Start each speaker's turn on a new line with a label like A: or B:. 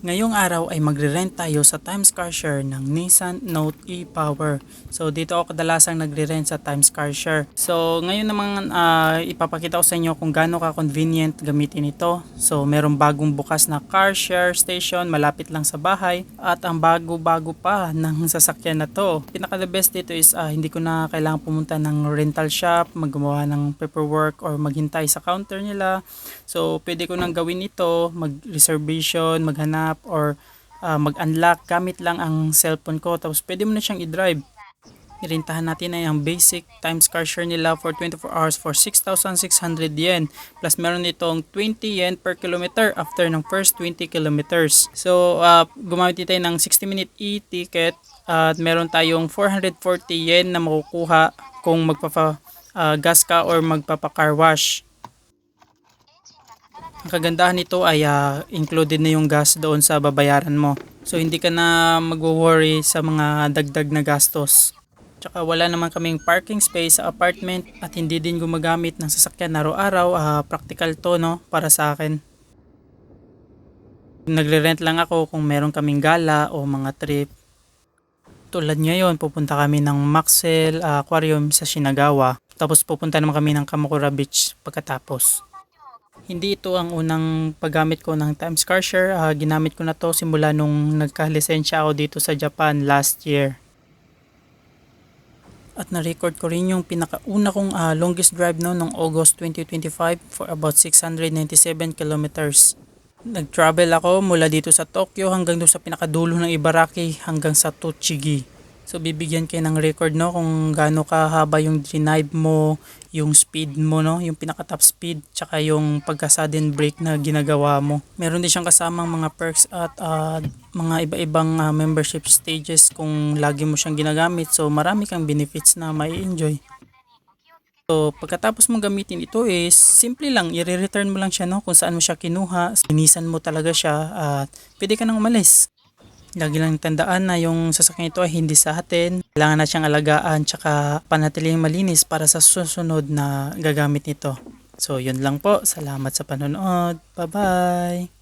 A: Ngayong araw ay magre-rent tayo sa Times Car Share ng Nissan Note e-Power. So dito ako kadalasang nagre-rent sa Times Car Share. So ngayon naman ipapakita ko sa inyo kung gaano ka convenient gamitin ito. So merong bagong bukas na car share station malapit lang sa bahay at ang bago-bago pa ng sasakyan na to. Pinaka the best dito is hindi ko na kailangan pumunta ng rental shop, maggumawa ng paperwork or maghintay sa counter nila. So pwede ko nang gawin ito, mag-reservation, maghanap or mag-unlock gamit lang ang cellphone ko, tapos pwede mo na siyang i-drive. Irintahan natin ay ang basic Times Car Share nila for 24 hours for 6,600 yen. Plus meron itong 20 yen per kilometer after ng first 20 kilometers. So gumamit tayo ng 60-minute e-ticket at meron tayong 440 yen na makukuha kung gas ka or magpapa-car wash. Ang kagandahan nito ay included na yung gas doon sa babayaran mo. So hindi ka na magwo-worry sa mga dagdag na gastos. Tsaka wala naman kaming parking space sa apartment at hindi din gumagamit ng sasakyan araw-araw. Practical to, no, para sa akin. Nagre-rent lang ako kung meron kaming gala o mga trip. Tulad ngayon, pupunta kami ng Maxwell Aquarium sa Shinagawa. Tapos pupunta naman kami ng Kamakura Beach pagkatapos. Hindi ito ang unang paggamit ko ng Times Car Share. Ginamit ko na to simula nung nagka-lisensya ako dito sa Japan last year. At na-record ko rin yung pinakauna kong longest drive noong August 2025 for about 697 kilometers. Nag-travel ako mula dito sa Tokyo hanggang doon sa pinakadulo ng Ibaraki hanggang sa Tochigi. So bibigyan kayo ng record, no, kung gaano kahaba yung drive mo, yung speed mo, no, yung pinaka top speed, tsaka yung pagka sudden brake na ginagawa mo. Meron din siyang kasamang mga perks at mga iba-ibang membership stages kung lagi mo siyang ginagamit. So marami kang benefits na mai-enjoy. So pagkatapos mong gamitin ito is simple lang, i-return mo lang siya, no, kung saan mo siya kinuha. Linisan mo talaga siya at pwede ka nang umalis. Lagi lang tandaan na yung sasakyan ito ay hindi sa atin. Kailangan na siyang alagaan tsaka panatiling malinis para sa susunod na gagamit nito. So yun lang po. Salamat sa panonood. Bye bye!